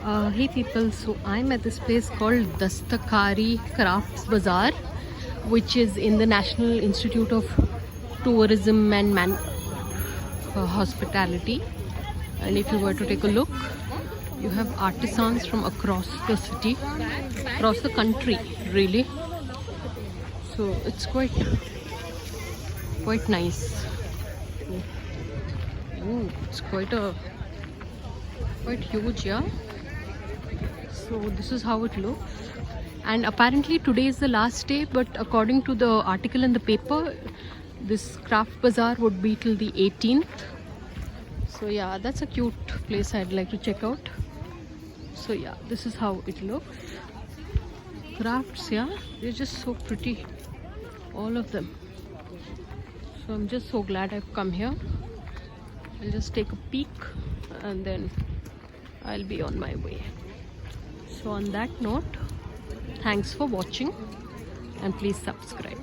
Hey people, so I'm at this place called Dastakari Crafts Bazaar, which is in the National Institute of Tourism and Hospitality. And if you were to take a look, you have artisans from across the city, across the country really. So it's quite nice. Ooh, it's quite huge, yeah. So this is how it looks, and apparently today is the last day, but according to the article in the paper, this craft bazaar would be till the 18th. So yeah, that's a cute place I'd like to check out. So yeah, this is how it looks. Crafts, yeah, they're just so pretty, all of them. So I'm just so glad I've come here. I'll just take a peek and then I'll be on my way. So on that note, thanks for watching and please subscribe.